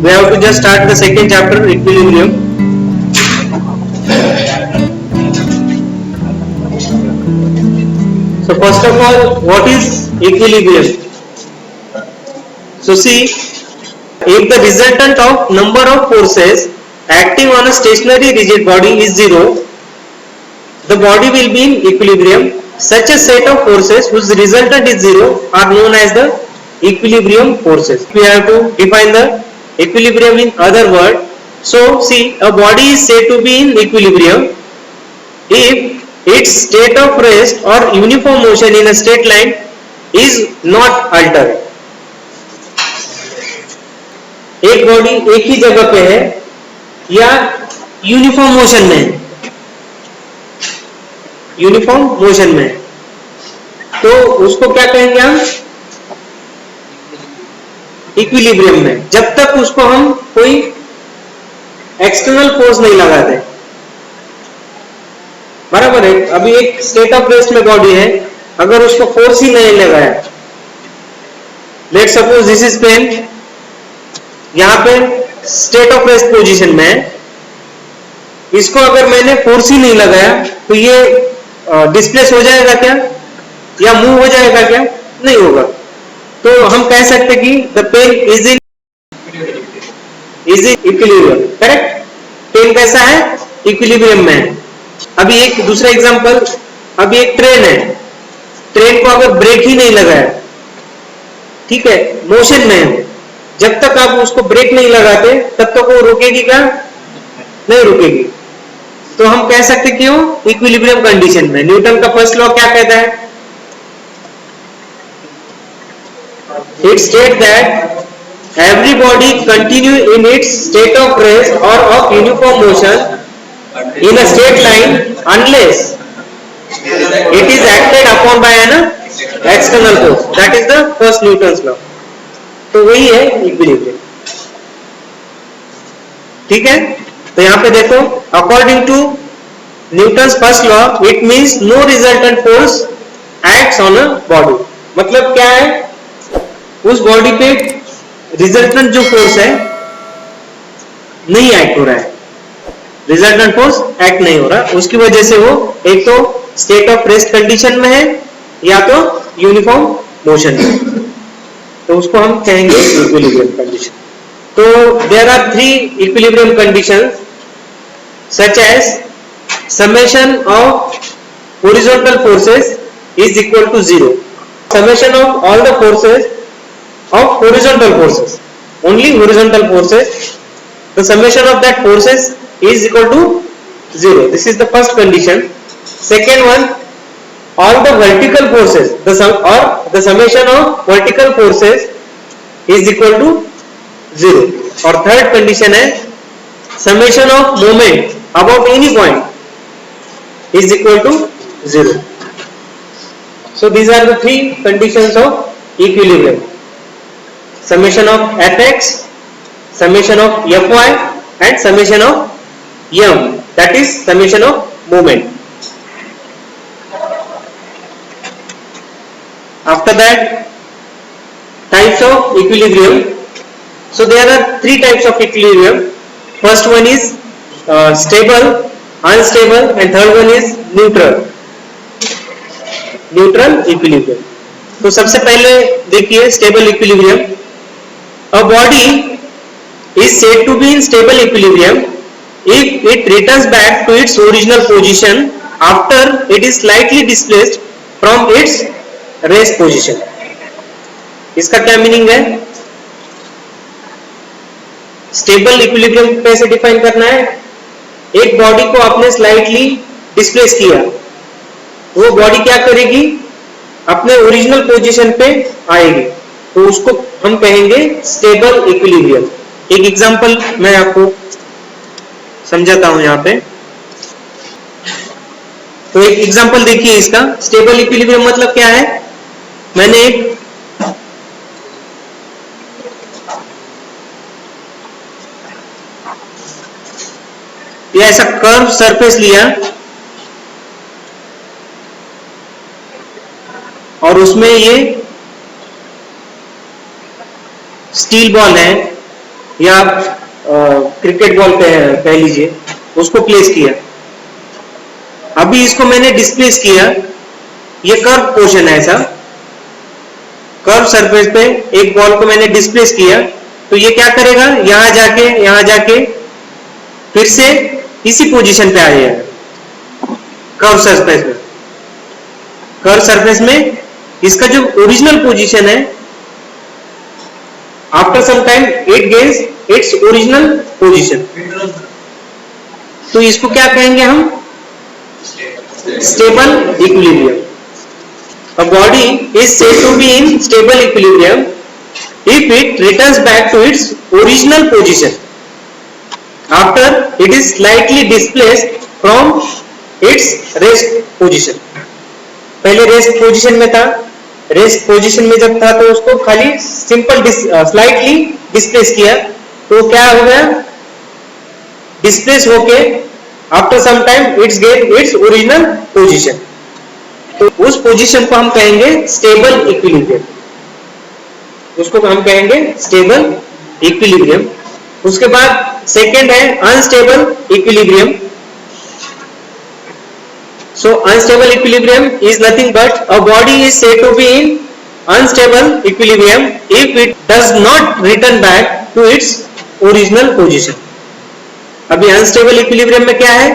we have to just start the second chapter, equilibrium. So first of all, what is equilibrium? So see, if the resultant of number of forces acting on a stationary rigid body is zero, the body will be in equilibrium. Such a set of forces whose resultant is zero are known as the equilibrium forces. We have to define the equilibrium in other words. So see, a body is said to be in equilibrium if its state of rest or uniform motion in a straight line is not altered. एक body एक ही जगह पे है या uniform motion में है, uniform motion में, तो उसको क्या कहेंगे हम? इक्विलिब्रियम में, जब तक उसको हम कोई एक्सटर्नल फोर्स नहीं लगाते। बराबर है। अभी एक स्टेट ऑफ रेस्ट में बॉडी है, अगर उसको फोर्स ही नहीं लगाया, let suppose this is pen, यहां पे स्टेट ऑफ रेस्ट पोजीशन में है, इसको अगर मैंने फोर्स ही नहीं लगाया तो ये डिस्प्लेस हो जाएगा क्या या मूव हो जाएगा क्या? नहीं होगा। तो हम कह सकते कि the pen is in equilibrium. Correct? Pen कैसा है? इक्विलिब्रियम में है। अभी एक दूसरा एग्जांपल, अभी एक ट्रेन है, ट्रेन को अगर ब्रेक ही नहीं लगाया, ठीक है, मोशन में है, जब तक आप उसको ब्रेक नहीं लगाते तब तक वो रुकेगी क्या? नहीं रुकेगी। तो हम कह सकते क्यों? इक्विलिब्रियम कंडीशन में। न्यूटन का फर्स्ट लॉ क्या कहता है? It state that every body continue in its state of rest और of uniform motion in a straight line unless it is acted upon by an external force. That is the first Newton's law. तो वही है equilibrium. ठीक है? तो यहां पे देखो, according to Newton's first law it means no resultant force acts on a body. मतलब क्या है? उस बॉडी पे रिजल्टेंट जो फोर्स है नहीं एक्ट हो रहा है, रिजल्टेंट फोर्स एक्ट नहीं हो रहा, उसकी वजह से वो एक तो स्टेट ऑफ रेस्ट कंडीशन में है या तो यूनिफॉर्म मोशन में, तो उसको हम कहेंगे इक्विलिब्रियम कंडीशन। तो there are three equilibrium conditions such as summation of horizontal forces is equal to 0, summation of all the forces of horizontal forces, only horizontal forces, the summation of that forces is equal to 0. This is the first condition. Second one, all the vertical forces, the summation of vertical forces is equal to 0. और third condition है summation of moment above any point is equal to 0. So these are the three conditions of equilibrium: summation of fx, summation of fy, and summation of m, that is summation of moment. After that, types of equilibrium. So there are three types of equilibrium. First one is stable, unstable, and third one is neutral equilibrium. तो सबसे पहले देखिए stable equilibrium. A body is said to be in stable equilibrium if it returns back to its original position after it is slightly displaced from its rest position. इसका क्या meaning है? Stable equilibrium कैसे define करना है? एक body को आपने slightly displace किया, वो बॉडी क्या करेगी? अपने ओरिजिनल पोजीशन पे आएगी, तो उसको हम कहेंगे स्टेबल इक्विलिब्रियम। एक एग्जांपल मैं आपको समझाता हूं यहां पे। तो एक एग्जांपल देखिए इसका। स्टेबल इक्विलिब्रियम मतलब क्या है? मैंने एक ये ऐसा कर्व सरफेस लिया और उसमें ये स्टील बॉल है या क्रिकेट बॉल कह लीजिए, उसको प्लेस किया। अभी इसको मैंने डिस्प्लेस किया, ये कर्व पोर्शन है, ऐसा कर्व सरफेस पे एक बॉल को मैंने डिस्प्लेस किया, तो ये क्या करेगा, यहां जाके फिर से इसी पोजीशन पे आ जाएगा कर्व सरफेस में। कर्व सरफेस में इसका जो ओरिजिनल पोजीशन है, after some time it gains its original position. तो इसको क्या कहेंगे हम, stable equilibrium. A body is said to be in stable equilibrium if it returns back to its original position after it is slightly displaced from its rest position. पहले rest position में था, rest position में जब था तो उसको खाली simple slightly displace किया, तो क्या हो गया, डिस्प्लेस होके after some time it's gain its original position. तो उस पोजीशन को हम कहेंगे स्टेबल इक्विलिब्रियम, उसको हम कहेंगे स्टेबल इक्विलिब्रियम। उसके बाद सेकंड है unstable equilibrium. So unstable equilibrium is nothing but a body is said to be in unstable equilibrium if it does not return back to its original position. अभी unstable equilibrium में क्या है,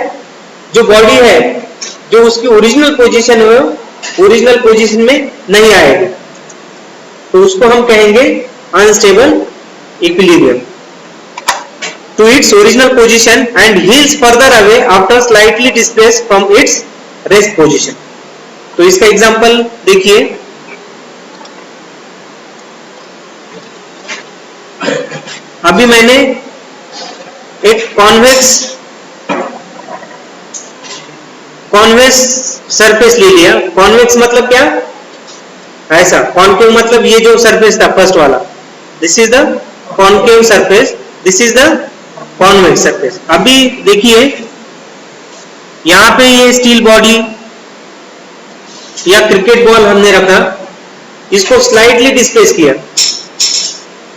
जो body है जो उसकी original position है original position में नहीं आएगी, तो उसको हम कहेंगे unstable equilibrium. To its original position and heels further away after slightly displaced from its rest position. तो इसका एग्जांपल देखिए, अभी मैंने एक कॉन्वेक्स सरफेस ले लिया। कॉन्वेक्स मतलब क्या, ऐसा, कॉन्केव मतलब ये जो सरफेस था फर्स्ट वाला, this is the concave surface, this is the convex surface. अभी देखिए यहां पे ये स्टील बॉडी या क्रिकेट बॉल हमने रखा, इसको स्लाइटली डिस्प्लेस किया,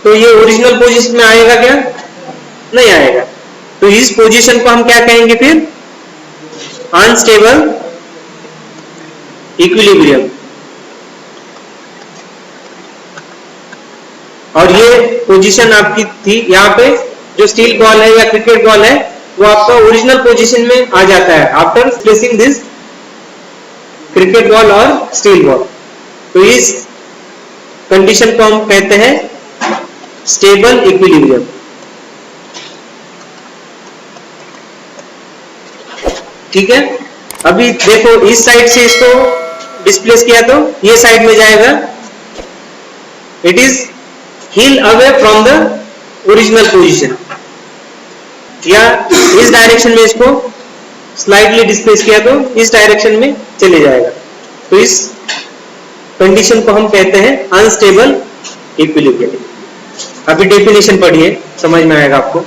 तो ये ओरिजिनल पोजीशन में आएगा क्या, नहीं आएगा। तो इस पोजीशन को हम क्या कहेंगे फिर, अनस्टेबल इक्विलिब्रियम। और ये पोजीशन आपकी थी, यहाँ पे जो स्टील बॉल है या क्रिकेट बॉल है वो आपका ओरिजिनल पोजीशन में आ जाता है after placing this cricket ball और स्टील बॉल। तो इस कंडीशन को हम कहते हैं स्टेबल इक्विलिब्रियम। ठीक है, अभी देखो इस साइड से इसको डिस्प्लेस किया तो ये साइड में जाएगा, it is heel away from the original position, या इस डायरेक्शन में इसको स्लाइडली डिस्प्लेस किया तो इस डायरेक्शन में चले जाएगा। तो इस कंडीशन को हम कहते हैं अनस्टेबल इक्विलिब्रियम। अभी डेफिनेशन पढ़िए, समझ में आएगा आपको।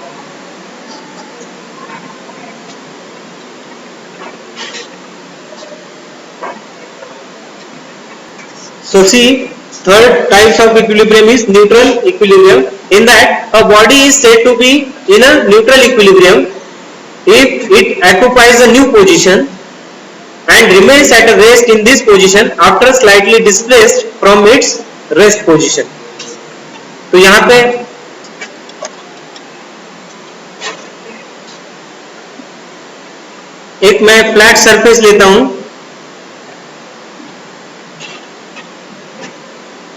So see, third types of equilibrium is neutral equilibrium. In that, a body is said to be in a neutral equilibrium if it occupies a new position and remains at a rest in this position after slightly displaced from its rest position. तो यहाँ पे एक मैं flat surface लेता हूं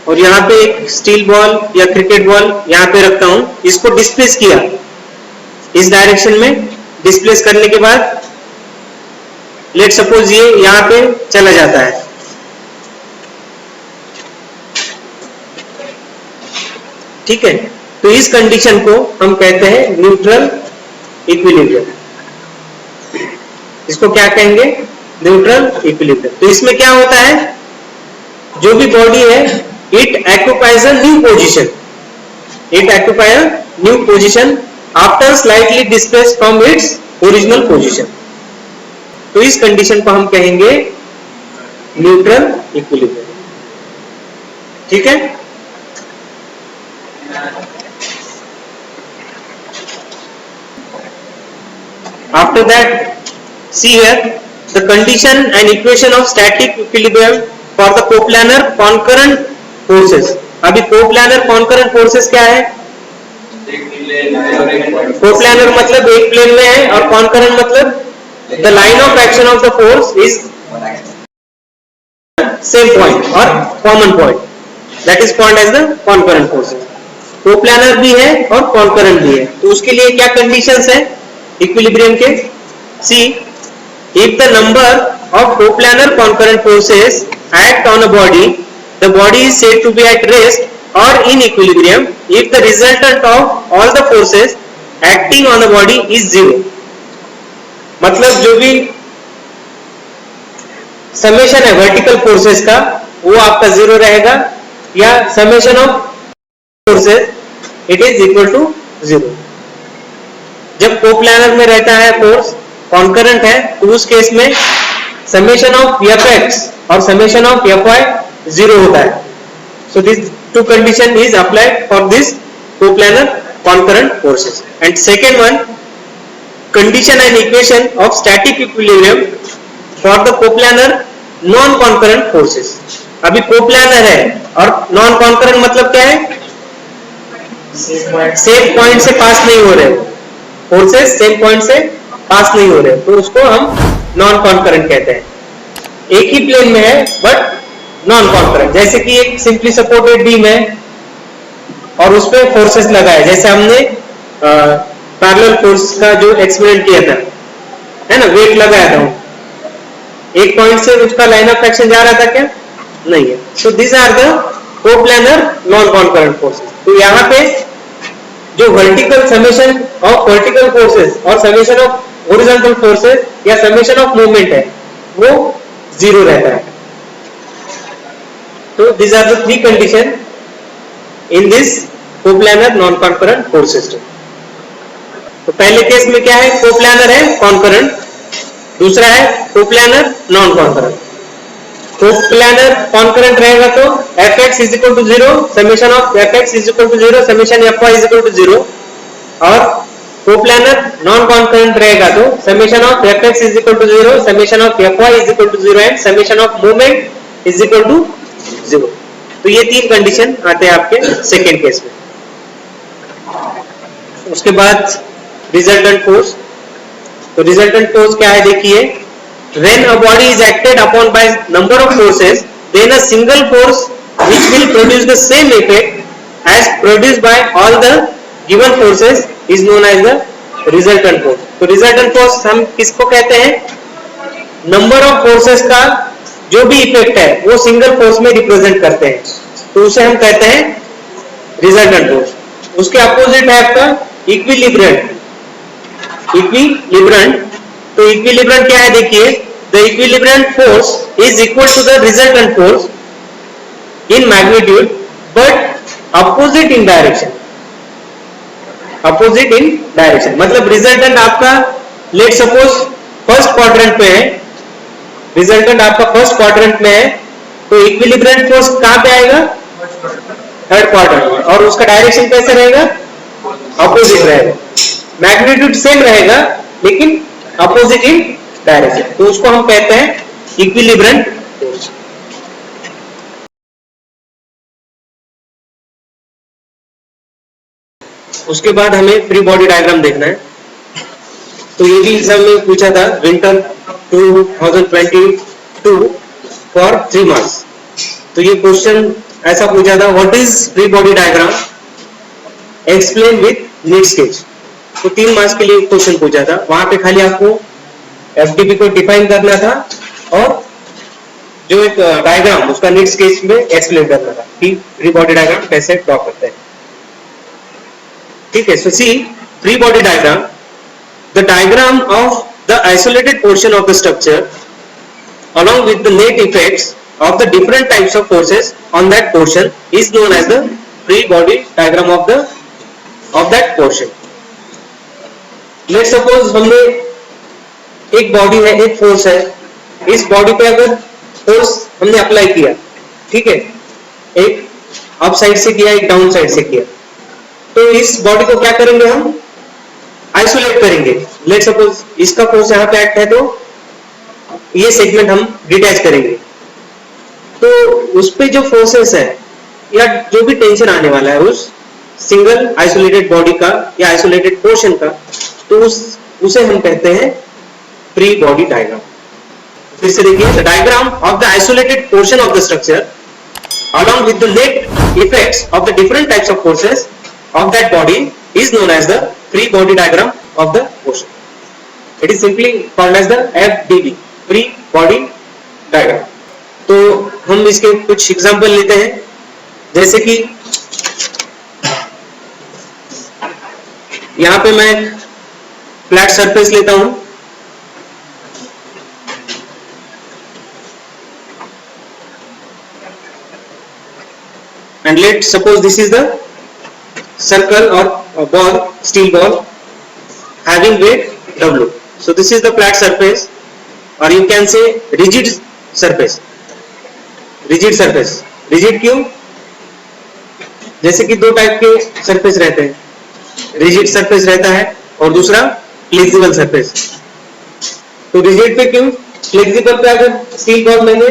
और यहाँ पे एक स्टील बॉल या क्रिकेट बॉल यहाँ पे रखता हूं, इसको डिस्प्लेस किया इस डायरेक्शन में। डिस्प्लेस करने के बाद लेट सपोज ये यहाँ पे चला जाता है, ठीक है। तो इस कंडीशन को हम कहते हैं न्यूट्रल इक्विलिब्रियम। इसको क्या कहेंगे, न्यूट्रल इक्विलिब्रियम। तो इसमें क्या होता है, जो भी बॉडी है it occupies a new position, it occupies a new position after slightly displaced from its original position। तो इस कंडीशन को हम कहेंगे न्यूट्रल इक्विलिब्रियम, ठीक है। After that, see here the condition and equation of static equilibrium for the coplanar concurrent forces. अभी coplanar concurrent forces क्या है? कोप्लानर मतलब एक प्लेन में है और concurrent मतलब the line of action of the force is same point or common point, that is called as the concurrent forces. Coplanar भी है और concurrent भी है, तो उसके लिए क्या conditions है equilibrium के? See, if the number of coplanar concurrent forces act on a body, the body is said to be at rest or in equilibrium if the resultant of all the forces acting on a body is zero. मतलब जो भी summation है vertical forces का वो आपका zero रहेगा, या summation of forces it is equal to zero. जब कोप्लानर में रहता है फोर्स कॉन्करेंट है तो उस केस में समेशन ऑफ एफ एक्स और summation of F Y zero होता है. So this two condition is applied for this coplanar concurrent forces. And second one, condition and equation of static equilibrium for the coplanar non concurrent forces. अभी coplanar है और non concurrent मतलब क्या है? Same point से पास नहीं हो रहे, फोर्सेस सेम पॉइंट से पास नहीं हो रहे, तो उसको हम नॉन कॉन्करेंट कहते हैं. एक ही प्लेन में है बट नॉन कॉन्करेंट. जैसे कि एक सिंपली सपोर्टेड बीम है और उस पर फोर्सेस लगाए, जैसे हमने पैरेलल फोर्स का जो एक्सपेरिमेंट किया था, है ना, वेट लगाया था, एक पॉइंट से उसका लाइन ऑफ एक्शन जा रहा था क्या? नहीं है. So this are the coplanar non concurrent forces. तो यहाँ पे जो vertical summation of vertical forces और समेशन ऑफ हॉरिजॉन्टल फोर्सेस या समेशन ऑफ मूवमेंट है वो जीरो रहता है. तो this are the three condition in this coplanar non concurrent force system. तो पहले केस में क्या है? कोप्लानर है कॉन्करेंट, दूसरा है coplanar non concurrent. Coplanar concurrent रहेगा तो F X is equal to zero, summation of F X is equal to zero, summation F Y is equal to zero. और कोप्लानर नॉन कॉन्करेंट रहेगा तो summation of F X is equal to zero, summation of F Y is equal to zero and summation of movement is equal to zero. तो ये तीन condition आते हैं आपके second case में. उसके बाद रिजल्टेंट फोर्स. तो रिजल्टेंट फोर्स क्या है देखिए, when a body is acted upon by number of forces, then a single force which will produce the same effect as produced by all the given forces is known as the resultant force. तो resultant force हम किसको कहते हैं? Number of forces का जो भी effect है वो सिंगल फोर्स में रिप्रेजेंट करते हैं, तो उसे हम कहते हैं रिजल्टेंट फोर्स. उसके अपोजिट है आपका इक्विलिब्रेंट. इक्विलिब्रेंट, तो इक्विलिब्रेंट क्या है देखिए, the equilibrant force is equal to the resultant force in magnitude but opposite in direction. Opposite in direction मतलब रिजल्टेंट आपका लेट सपोज फर्स्ट क्वाड्रेंट में है, रिजल्टेंट आपका फर्स्ट क्वाड्रेंट में है, तो इक्विलिब्रेंट फोर्स कहां पे आएगा? थर्ड क्वाड्रेंट में. और उसका डायरेक्शन कैसे रहेगा? अपोजिट रहेगा. मैग्नीट्यूड सेम रहेगा लेकिन अपोजिट इन डायरेक्शन, तो उसको हम कहते हैं इक्विलिब्रेंट फोर्स. उसके बाद हमें फ्री बॉडी डायग्राम देखना है. तो ये भी एग्जाम में पूछा था विंटर 2022 फॉर 3 मार्क्स. तो ये क्वेश्चन ऐसा पूछा था, what is free body diagram, explain with need sketch. तो 3 मार्क्स के लिए क्वेश्चन पूछा था. वहां पे खाली आपको एफडीपी को डिफाइन करना था और जो एक डायग्राम उसका नीड स्केच में एक्सप्लेन करना था कि फ्री बॉडी डायग्राम कैसे ड्रॉ करते हैं. ठीक है. So see free body diagram, the diagram of the isolated portion of the structure along with the net effects of the different types of forces on that portion is known as the free body diagram of that portion. Let's suppose हमने एक body है, एक force है, इस body पे अगर force हमने apply किया, ठीक है, एक अप साइड से किया, एक डाउन साइड से किया, तो इस बॉडी को क्या करेंगे हम? आइसोलेट करेंगे. लेट सपोज इसका फोर्स यहाँ पे एक्ट है, तो ये सेगमेंट हम डिटैच करेंगे, तो उस पे जो फोर्सेस है या जो भी टेंशन आने वाला है उस सिंगल आइसोलेटेड बॉडी का या आइसोलेटेड पोर्शन का, तो उसे हम कहते हैं फ्री बॉडी डायग्राम। फिर से देखिए, the diagram of the isolated portion of the structure along with the net effects of the different types of forces of that body is known as the free body diagram of the portion. It is simply called as the FBD, free body diagram. तो हम इसके कुछ example लेते हैं, जैसे कि यहां पे मैं फ्लैट सरफेस लेता हूं, and let's suppose this is the circle or a ball, steel ball having weight W. So this is the flat surface, or you can say rigid surface. Rigid surface, rigid क्यों? जैसे कि दो type के surface रहते हैं, rigid surface रहता है और दूसरा फ्लेक्सिबल सरफेस। तो रिजिड पे क्यों? फ्लेक्सिबल पे अगर स्टील बॉल मैंने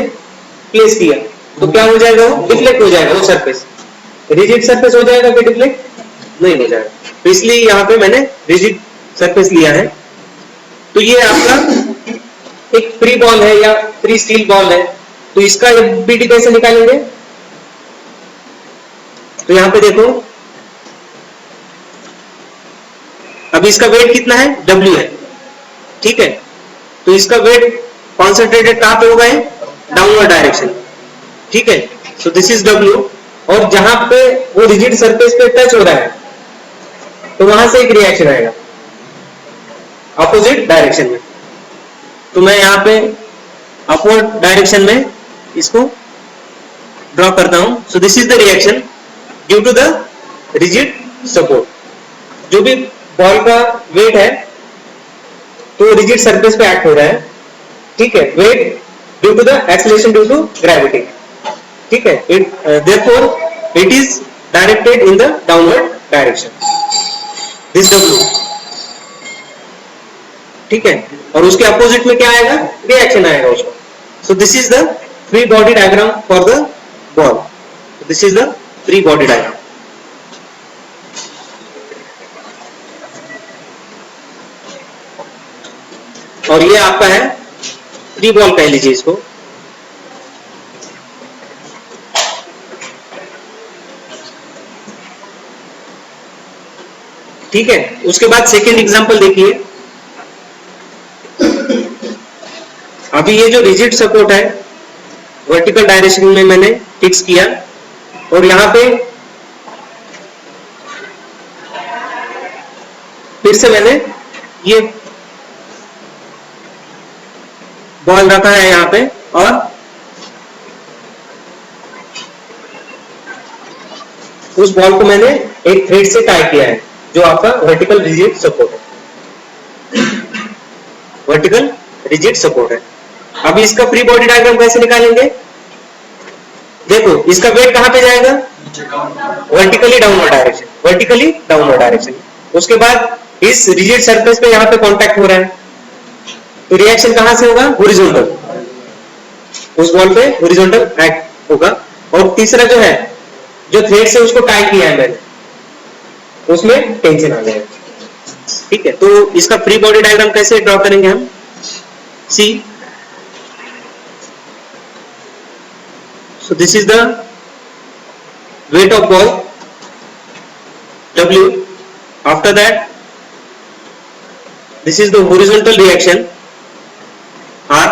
प्लेस किया तो क्या हो जाएगा? वो डिफ्लेक्ट हो जाएगा वो सरफेस। रिजिड सरफेस हो जाएगा कि डिफ्लेक्ट नहीं हो जाएगा, तो इसलिए यहाँ पे मैंने रिजिड सरफेस लिया है। तो ये आपका एक फ्री बॉल है या फ्री स्टील बॉल है, तो इसका एफबीडी कैसे निकालेंगे? तो यहां पे देखो, अब इसका वेट कितना है? W है, ठीक है। तो इसका वेट कॉन्सेंट्रेटेड कहां पे होगा? डाउनवर्ड डायरेक्शन, ठीक है। सो दिस इज W, और जहां पे वो रिजिड सरफेस पे टच हो रहा है तो वहां से एक रिएक्शन आएगा अपोजिट डायरेक्शन में। तो मैं यहां पे अपवर्ड डायरेक्शन में इसको ड्रॉ करता हूं। So this is the reaction due to the rigid support. जो भी बॉल का वेट है तो रिजिड सरफेस पे एक्ट हो रहा है, ठीक है। Weight due to the acceleration due to gravity, ठीक है। Therefore it is directed in the downward direction, this W, ठीक है। और उसके अपोजिट में क्या आएगा? रिएक्शन आएगा उसको। सो this is the free body diagram for the ball. This is the free body diagram. और ये आपका है फ्री बॉल, कह लीजिए इसको। ठीक है। उसके बाद सेकेंड एग्जांपल देखिए। अभी ये जो रिजिड सपोर्ट है वर्टिकल डायरेक्शन में मैंने फिक्स किया, और यहां पे फिर से मैंने ये बॉल रखा है यहां पे, और उस बॉल को मैंने एक थ्रेड से टाई किया है, जो आपका वर्टिकल रिजिड सपोर्ट है, वर्टिकल रिजिड सपोर्ट है। अब इसका फ्री बॉडी डायग्राम कैसे निकालेंगे? देखो, इसका वेट कहां पे जाएगा? Vertically downward direction, vertically downward direction. उसके बाद इस रिजिड सरफेस पे यहां पे कांटेक्ट हो रहा है, तो रिएक्शन कहां से होगा? हॉरिजॉन्टल, उस बॉल पे हॉरिजॉन्टल एक्ट होगा। और तीसरा जो है, जो थ्रेड से उसको टाई किया है मैंने, उसमें टेंशन आ जाएगा, ठीक है। तो इसका फ्री बॉडी डायग्राम कैसे ड्रॉ करेंगे हम? सी, so this is the weight of ball W. After that, this is the horizontal reaction R,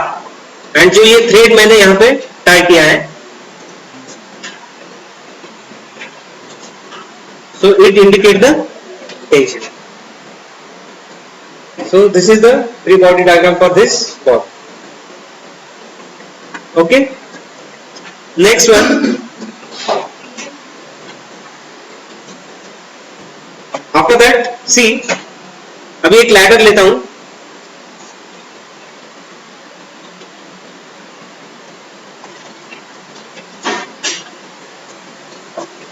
and जो ये थ्रेड मैंने यहां पे टाई किया है, so it indicate the tension. So this is the free body diagram for this ball. Okay. Next one, after that, see, अभी एक ladder लेता हूं,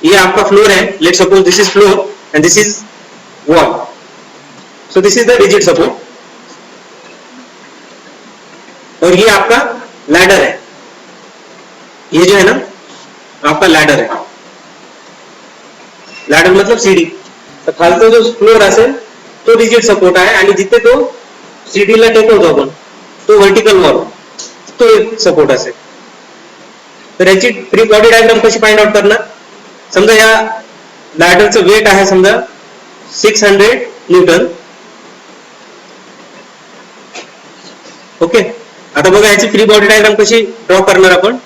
ये आपका फ्लोर है। Let's suppose this is floor and this is wall. So this is the rigid support, और ये आपका लैडर है, ये जो है ना आपका लैडर है, लॅडर मतलब सीडी. तर खालचा जो फ्लोर असेल तो रिजिड सपोर्ट आहे आणि जिथे तो सीडीला टेकवतो आपण तो व्हर्टिकल वॉल, तो एक सपोर्ट असेल. तर याची फ्री बॉडी डायग्राम कशी फाइंड आउट करणार? समजा या लॅडरचं वेट आहे समजा 600 न्यूटन. ओके, आता बघा याची फ्री बॉडी डायग्राम कशी ड्रॉ करणार आपण.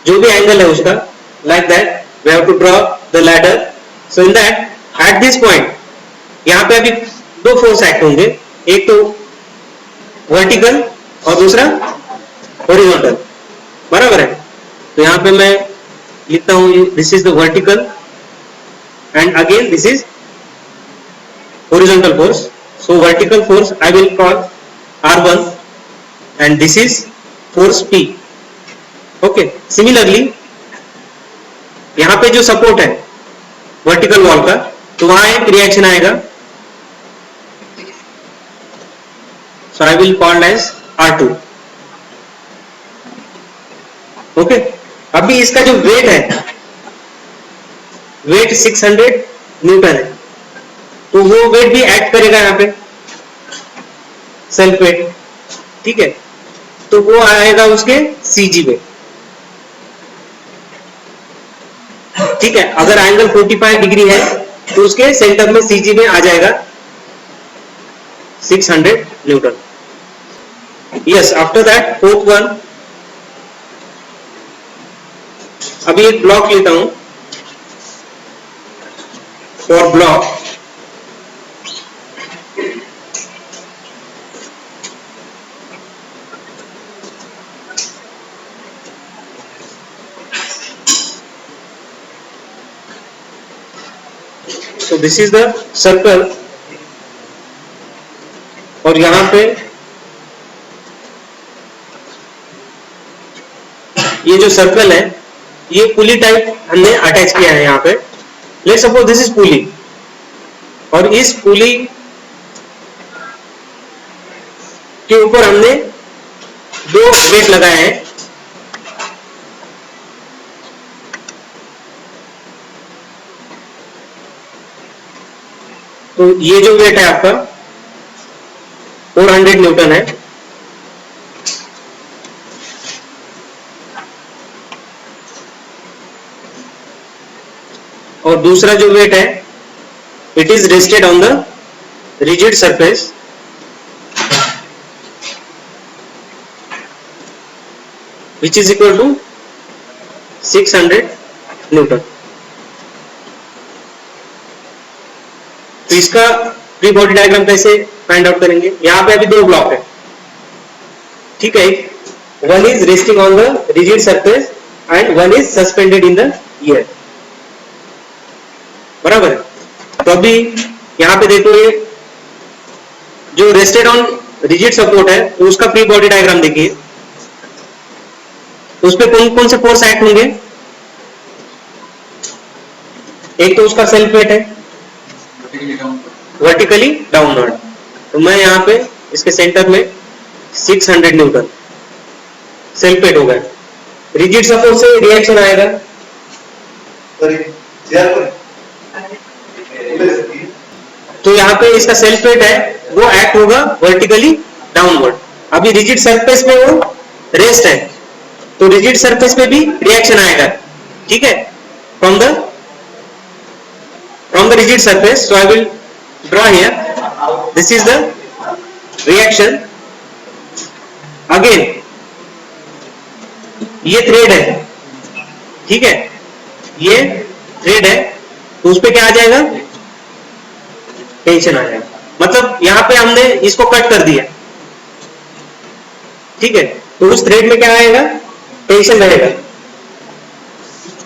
जो भी एंगल है उसका like that we have to draw the ladder. So in that at this point यहाँ पे अभी दो फोर्स एक्ट होंगे, एक तो वर्टिकल और दूसरा हॉरिजॉन्टल, बराबर है. तो यहाँ पे मैं लिखता हूँ this is the vertical and again this is horizontal force. So vertical force I will call R1 and this is force P. Okay, similarly यहां पे जो सपोर्ट है वर्टिकल वॉल का, तो वहां एक रिएक्शन आएगा. So I will called as R2. Okay, अभी इसका जो वेट है, वेट 600 न्यूटन है, तो वो वेट भी एक्ट करेगा यहाँ पे, सेल्फ वेट. ठीक है, तो वो आएगा उसके CG पे. ठीक है, अगर एंगल 45 डिग्री है तो उसके सेंटर में CG में आ जाएगा 600 Newton. Yes, after that fourth one, अभी एक ब्लॉक लेता हूं. For block so this is the circle. और यहां पे ये जो सर्कल है ये पुली टाइप हमने अटैच किया है यहाँ पे. लेट्स सपोज दिस इज पुली, और इस पुली के ऊपर हमने दो वेट लगाए हैं. तो ये जो वेट है आपका 400 न्यूटन है. और दूसरा जो वेट है it is rested on the rigid surface which is equal to 600 newton. तो इसका फ्री बॉडी डायग्राम कैसे फाइंड आउट करेंगे? यहाँ पे अभी दो ब्लॉक है. ठीक है, one is resting on the rigid surface and one is suspended in the air, बराबर है. तो अभी यहाँ पे देखो ये जो रेस्टेड ऑन रिजिड सपोर्ट है तो उसका फ्री बॉडी डायग्राम देखिए. उस पे कौन कौन से फोर्स एक्ट होंगे? एक तो उसका सेल्फ वेट है वर्टिकली डाउनवर्ड. तो मैं यहाँ पे इसके सेंटर में 600 न्यूटन सेल्फ वेट होगा. रिजिड सपोर्ट से रिएक्शन आएगा, तो यहाँ पे इसका सेल्फ वेट है वो एक्ट होगा वर्टिकली डाउनवर्ड. अभी रिजिड सरफेस पे वो रेस्ट है तो रिजिड सरफेस पे भी रिएक्शन आएगा. ठीक है, from the rigid surface. So I will draw here, this is the reaction. again ये थ्रेड है, ठीक है, ये थ्रेड है, तो उस पे क्या आ जाएगा? टेंशन आ जाएगा. मतलब यहां पे हमने इसको कट कर दिया. ठीक है, तो उस थ्रेड में क्या आएगा? टेंशन रहेगा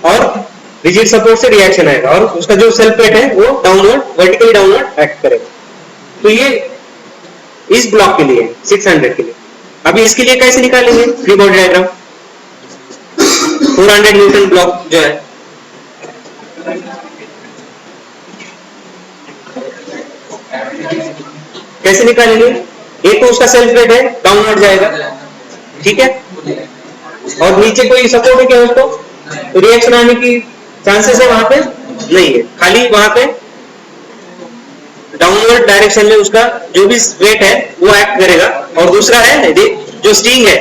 और रिजिड सपोर्ट से रिएक्शन आएगा और उसका जो सेल्फ वेट है वो डाउनवर्ड, वर्टिकली डाउनवर्ड एक्ट करेगा. तो ये इस ब्लॉक के लिए 600 के लिए. अभी इसके लिए कैसे निकालेंगे free body diagram? 400 Newton block जो है, कैसे निकालेंगे? एक तो उसका सेल्फ वेट है, डाउनवर्ड जाएगा, ठीक है, और नीचे कोई सपोर्ट है क्या उसको? तो रिएक्शन आने की चांसेस है वहां पे नहीं है, खाली वहां पे डाउनवर्ड डायरेक्शन में उसका जो भी वेट है वो एक्ट करेगा। और दूसरा है जो स्टिंग है,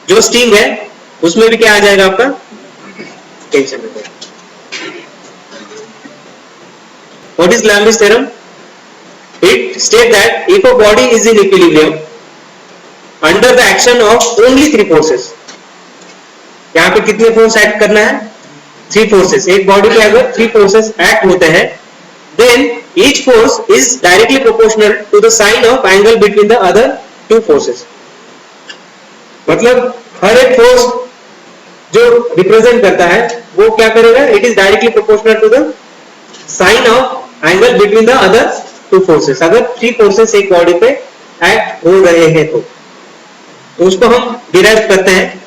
जो स्टिंग है उसमें भी क्या आ जाएगा आपका? Tension. What is Lamb's theorem? It states that if a body is in equilibrium under the action of only three forces, यहाँ पे कितने फोर्स एक्ट करना है? Three forces. एक बॉडी पे अगर थ्री फोर्सेस एक्ट होते हैं, then each force is directly proportional to the sine of angle between the other two forces. मतलब हर एक फोर्स जो रिप्रेजेंट करता है वो क्या करेगा? It is directly proportional to the sine of angle between the other two forces. अगर three forces एक बॉडी पे एक्ट हो रहे हैं तो उसको हम डिराइव करते हैं।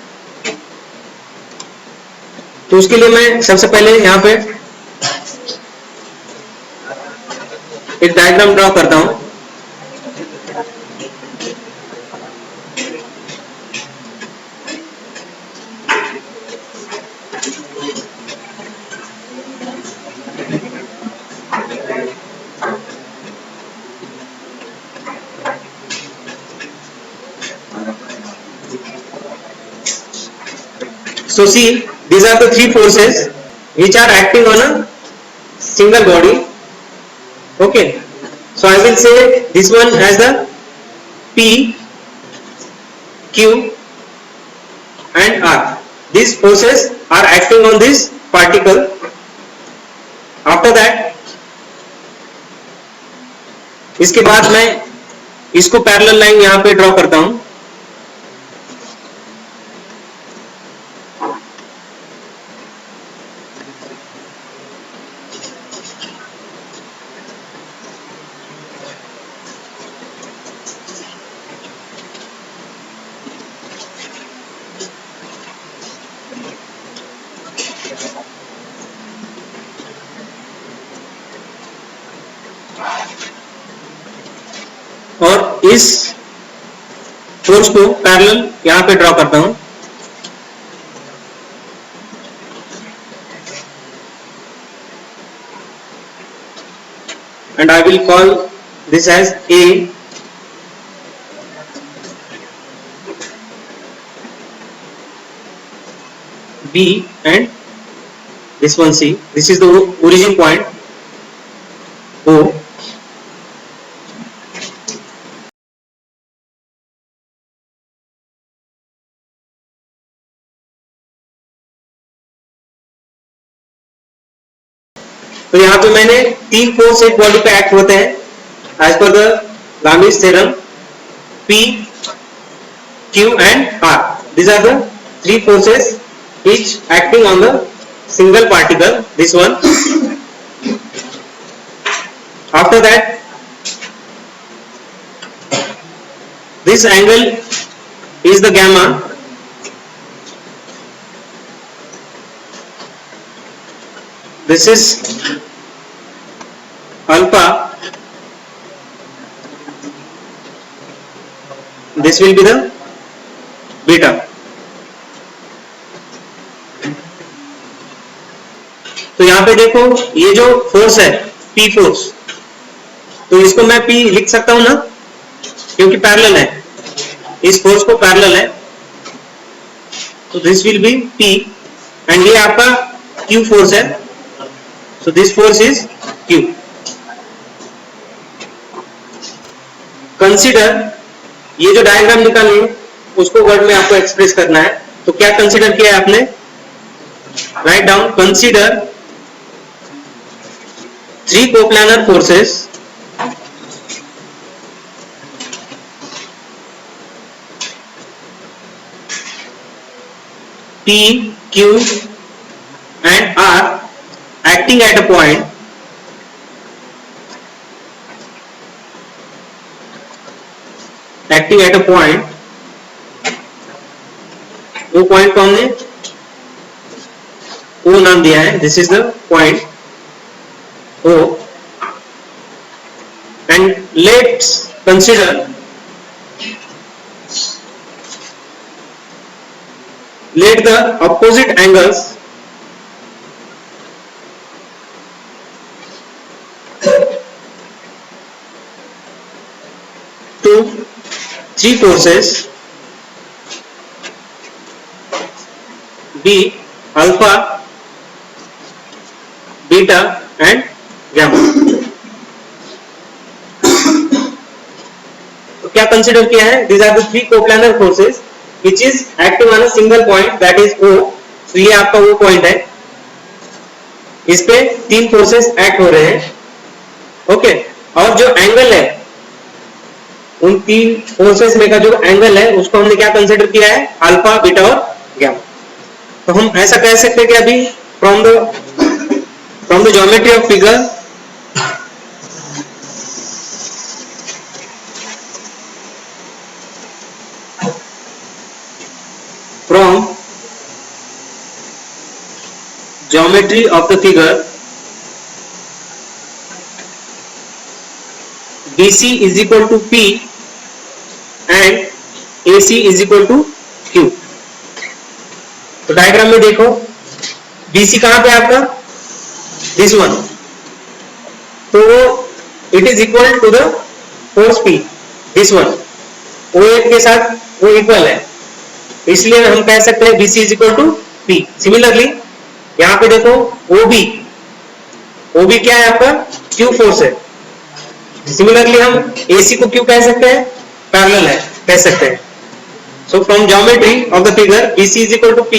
तो उसके लिए मैं सबसे पहले यहां पे एक डायग्राम ड्रॉ करता हूं। So see, these are the three forces which are acting on a single body. Okay, so I will say this one as the P, Q and R. These forces are acting on this particle. After that, इसके बाद मैं इसको parallel line यहां पे draw करता हूं। और इस फोर्स को पैरेलल यहां पे ड्रॉ करता हूं। And I will call this as A, B and this one C. This is the origin point O. तो यहां पे मैंने तीन फोर्स एक बॉडी पे एक्ट होते हैं as per the Lamb's theorem, P, Q and R. These are the three forces each acting on the single particle, this one. After that, this angle is the gamma. This is alpha. This will be the beta. तो यहां पे देखो ये जो force है P force, तो इसको मैं P लिख सकता हूं ना, क्योंकि पैरेलल है, इस फोर्स को पैरेलल है, तो this will be P and ये आपका Q फोर्स है, so this force is Q। Consider, ये जो डायग्राम निकालनी है उसको वर्ड में आपको एक्सप्रेस करना है, तो क्या कंसीडर किया है आपने? Write down, consider three coplanar forces P, Q and R acting at a point वो पॉइंट को हमने O नाम दिया है, this is the point O, let's consider let the opposite angles to three forces be alpha, beta and gamma. तो क्या consider किया है? These are the three coplanar forces which is active on a single point, that is O. तो ये आपका वो point है, इस पे तीन फोर्सेस एक्ट हो रहे हैं. ओके, और जो एंगल है उन तीन फोर्सेस में का जो एंगल है उसको हमने क्या कंसिडर किया है? अल्फा, बीटा और गामा. तो हम ऐसा कह सकते हैं कि अभी from the geometry of figure BC is equal to P and AC is equal to Q. तो डायग्राम में देखो, BC कहां पे आपका? This one. तो it is equal to the force P, this one. OF के साथ वो इक्वल है, इसलिए हम कह सकते हैं BC is equal to P. Similarly यहां पे देखो OB क्या है आपका? Q फोर्स है. सिमिलरली हम AC को क्यों कह सकते हैं? पैरेलल है कह सकते हैं. So from geometry of the figure, BC is equal to P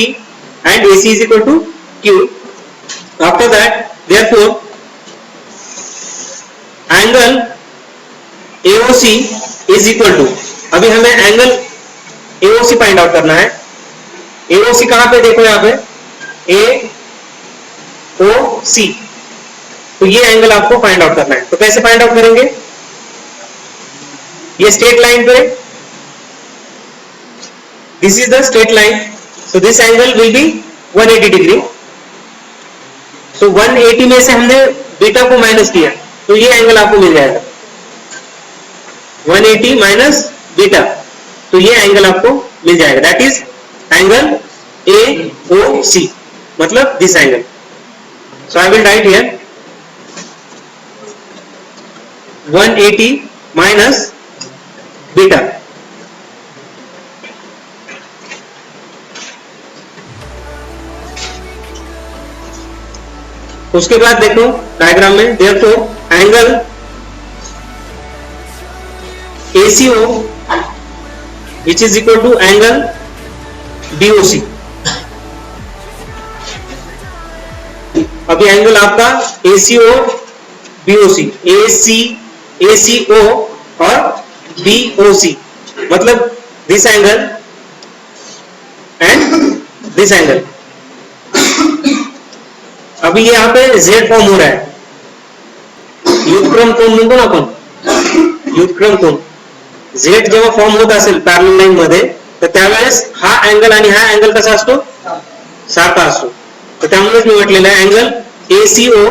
and AC is equal to Q. After that, therefore, angle AOC is equal to, अभी हमें एंगल AOC फाइंड आउट करना है. AOC कहां पे? देखो यहाँ पे AOC. तो ये एंगल आपको फाइंड आउट करना है. तो कैसे फाइंड आउट करेंगे? ये स्ट्रेट लाइन पे, this is the straight line. So this angle will be 180 degree. So 180 में से हमने बीटा को माइनस किया, तो ये एंगल आपको मिल जाएगा 180 माइनस बीटा. तो ये एंगल आपको मिल जाएगा, दैट इज एंगल AOC, मतलब this angle. So I will write here 180 minus beta. उसके बाद देखो डायग्राम में, therefore angle ACO which is equal to angle BOC. अभी एंगल आपका ACO BOC, ACO और BOC, मतलब this angle and this angle. अभी यहाँ पे Z फॉर्म हो रहा है. युगक्रम कोण म्हणतो ना आपण, युगक्रम कोण. Z जेव्हा फॉर्म होत असेल पॅरलल लाईन मध्ये, तर त्यावेळेस हा एंगल आणि हा एंगल कसा असतो? सारखा असतो. तर त्यामुळेच मी म्हटलेलं आहे angle ACO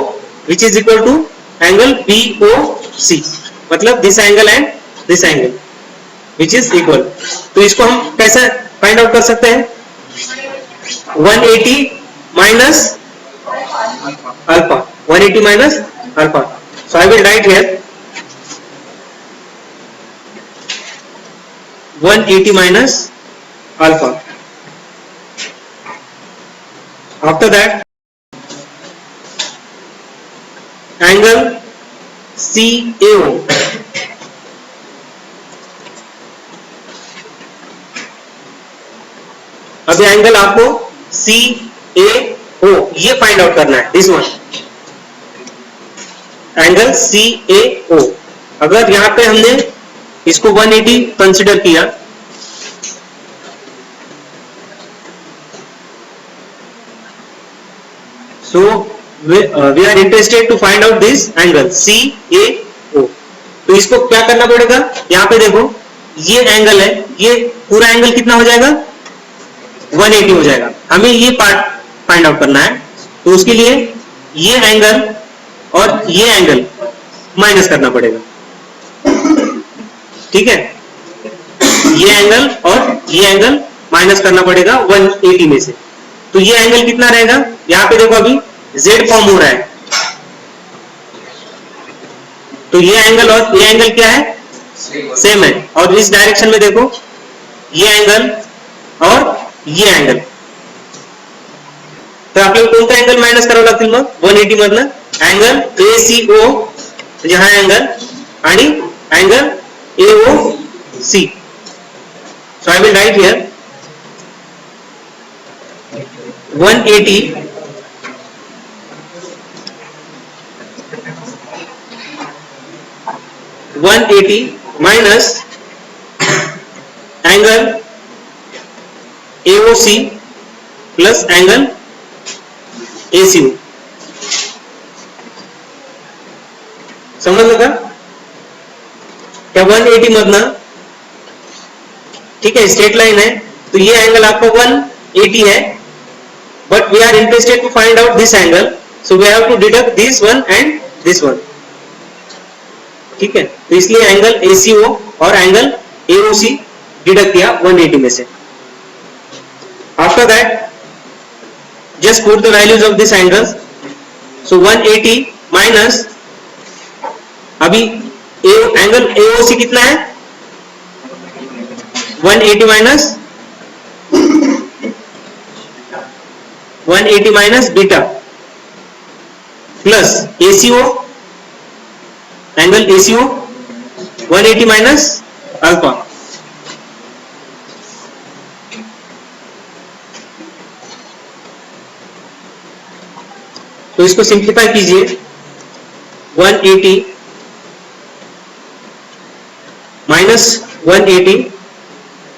which is equal to angle BOC, मतलब this angle and this angle which is equal. तो इसको हम कैसे फाइंड आउट कर सकते हैं? 180 minus alpha, 180 minus alpha. So I will write here 180 minus alpha. After that, angle CAO. अभी angle आपको CAO ये फाइंड आउट करना है, दिस वन एंगल CAO. अगर यहां पे हमने इसको 180 कंसिडर किया, so we are interested to find out this angle CAO. तो इसको क्या करना पड़ेगा? यहां पे देखो ये एंगल है, ये पूरा एंगल कितना हो जाएगा? 180 हो जाएगा. हमें ये पार्ट फाइंड आउट करना है, तो उसके लिए ये एंगल और ये एंगल माइनस करना पड़ेगा. ठीक है, ये एंगल और ये एंगल माइनस करना पड़ेगा 180 में से, तो ये एंगल कितना रहेगा, यहाँ पे देखो अभी Z फॉर्म हो रहा है, तो ये एंगल और ये एंगल क्या है, सेम है, और इस डायरेक्शन में देखो ये एंगल और ये एंगल, तर आपल्याला कोणता एंगल मायनस करावा लागतील मग 180 मधनं, एंगल ACO म्हणजे हा एंगल आणि angle AOC. So I will write here 180 minus angle AOC plus angle ACO. समझलं का, क्या 180 मधनं, ठीक है, स्ट्रेट लाइन है, तो ये एंगल आपको 180 है, but we are interested to find out this angle, so we have to deduct this one and this one, ठीक है, तो इसलिए एंगल ACO और एंगल AOC डिडक्ट किया 180 में से. After that just put the values of these angles, so 180 minus, अभी angle AOC कितना है, 180 minus 180 minus beta plus ACO, angle ACO 180 minus alpha, तो इसको सिंप्लीफाई कीजिए, 180 minus 180,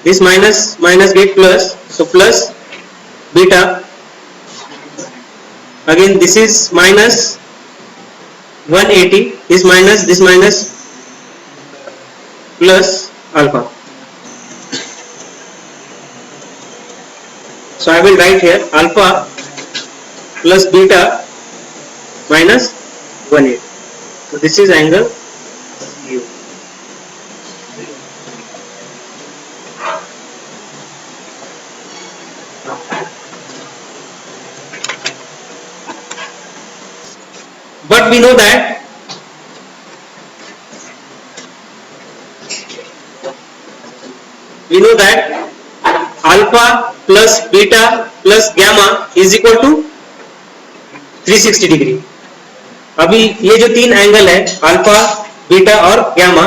this minus get plus, so plus beta, again this is minus 180, this minus plus alpha. So I will write here alpha plus beta minus 180, so this is angle U. But we know that alpha plus beta plus gamma is equal to 360 degree. अभी ये जो तीन angle है alpha beta और gamma,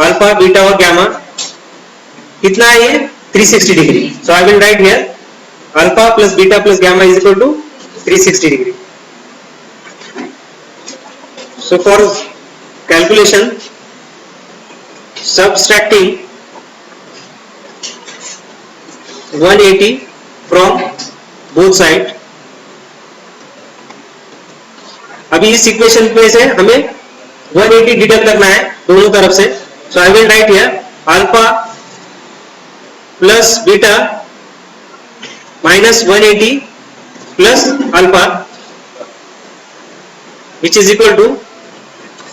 alpha beta और gamma कितना है, ये 360 degree. So I will write here alpha plus beta plus gamma is equal to 360 degree. So for calculation subtracting 180 from both side, अभी इस इक्वेशन में से हमें 180 डिडक्ट करना है दोनों तरफ से. So I will write here alpha plus beta minus 180 plus alpha which is equal to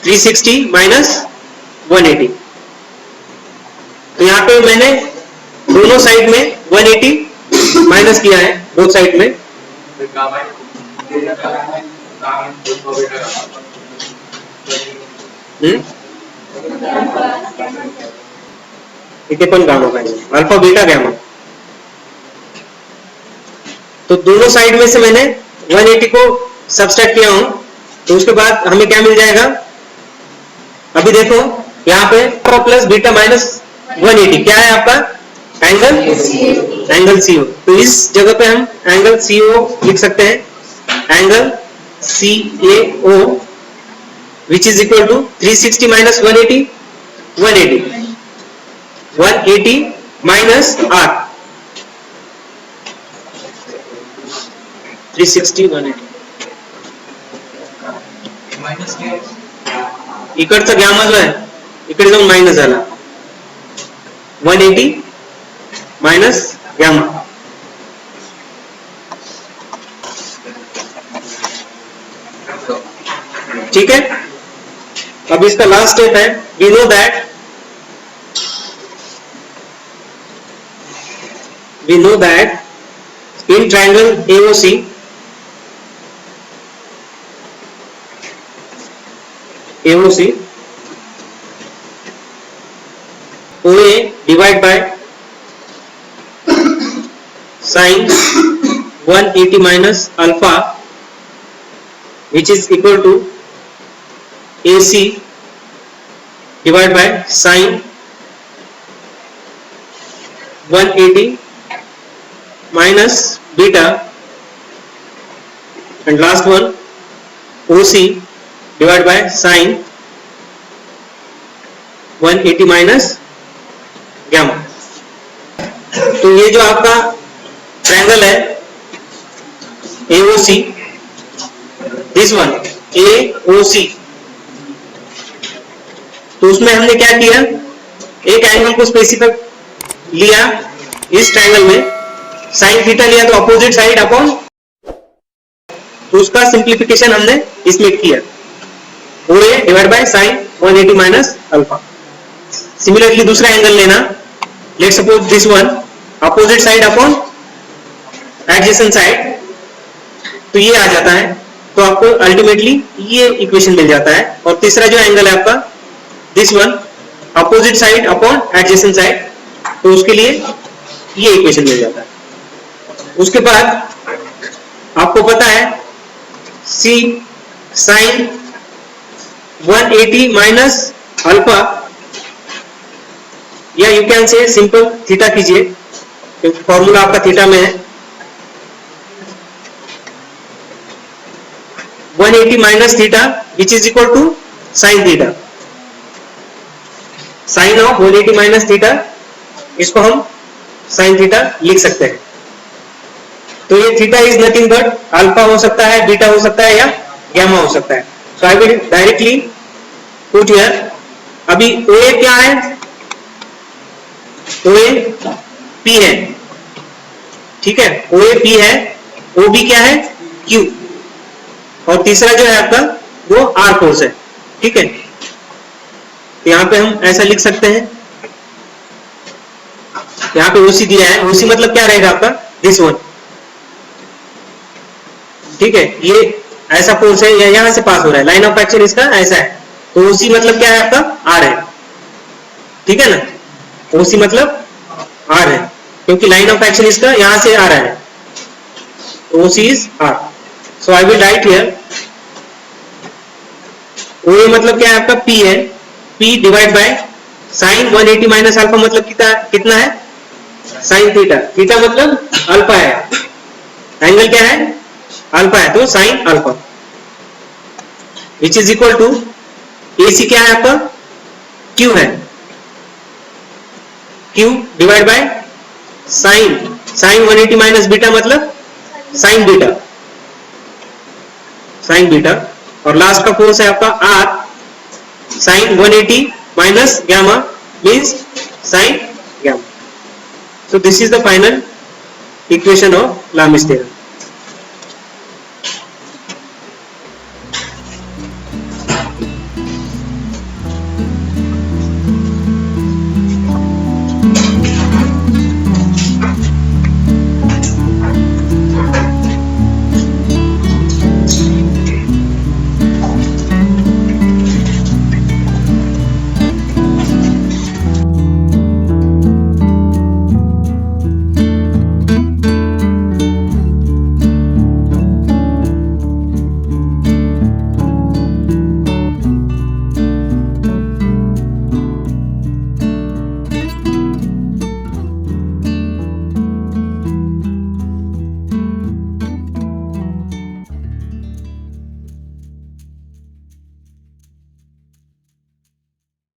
360 minus 180. तो यहाँ पे मैंने दोनों साइड में 180 माइनस किया है, बोथ साइड में. इथे पण गामा पाहिजे, अल्फा बीटा गैमा. तो दोनों साइड में से मैंने 180 को सब्सट्रैक्ट किया हूं, तो उसके बाद हमें क्या मिल जाएगा, अभी देखो यहाँ पे अल्फा प्लस बीटा माइनस 180 क्या है आपका, एंगल CO. तो इस जगह पे हम एंगल CO लिख सकते हैं, angle CAO which is equal to 360 minus 180 minus R 360 180 इकडचा गॅमा जो आहे इकडे जाऊन मायनस झाला, 180 माइनस गैमा. ठीक है, अब इसका लास्ट स्टेप है, we know that we know that in triangle AOC, OA divided by sin 180 minus alpha, which is equal to AC divided by sin 180 minus beta, and last one OC divided by sin 180 minus gamma. तो ये जो आपका triangle है AOC, this one AOC, तो उसमें हमने क्या किया, एक एंगल को स्पेसिफिक लिया इस ट्रायंगल में, साइन थीटा लिया तो अपोजिट साइड अपॉन, तो उसका सिंप्लीफिकेशन हमने इसमें किया, OA divide by sine 180 minus alpha. Similarly दूसरा एंगल लेना, let's suppose this one, opposite side upon adjacent side, तो ये आ जाता है, तो आपको अल्टीमेटली ये इक्वेशन मिल जाता है. और तीसरा जो एंगल है आपका this one, opposite side upon adjacent side, तो उसके लिए ये इक्वेशन मिल जाता है. उसके बाद आपको पता है सी साइन 180 माइनस अल्फा, या you can say simple theta कीजिए, क्योंकि फॉर्मूला आपका थीटा में है. 180 minus theta which is equal to sine theta, sine of 180 minus theta, इसको हम साइन थीटा लिख सकते हैं. तो ये theta is nothing but alpha हो सकता है, बीटा हो सकता है, या गैमा हो सकता है. So I will directly put here. अभी OA क्या है, OA P है, ठीक है, OA P है, OB क्या है, Q, और तीसरा जो है आपका वो R फोर्स है, ठीक है. यहां पे हम ऐसा लिख सकते हैं, यहां पे OC दिया है, OC मतलब क्या रहेगा आपका दिस वन, ठीक है, ये ऐसा फोर्स है, या यहां से पास हो रहा है, लाइन ऑफ एक्शन इसका ऐसा है, तो OC मतलब क्या है आपका R है, ठीक है ना, OC मतलब R है, क्योंकि लाइन ऑफ एक्शन इसका यहां से आ रहा है, OC इज R. So I will write here OA मतलब क्या है आपका P है, P divide by sine 180 minus alpha मतलब कितना है, साइन थीटा, थीटा मतलब अल्फा है, एंगल क्या है अल्फा है, तो sine alpha, which is equal to AC क्या है आपका Q है, Q divide by sine 180 minus beta मतलब साइन बीटा, साइन बीटा, और लास्ट का फोर्स है आपका R, sine 180 minus gamma means sine gamma. So this is the final equation of Lami's theorem.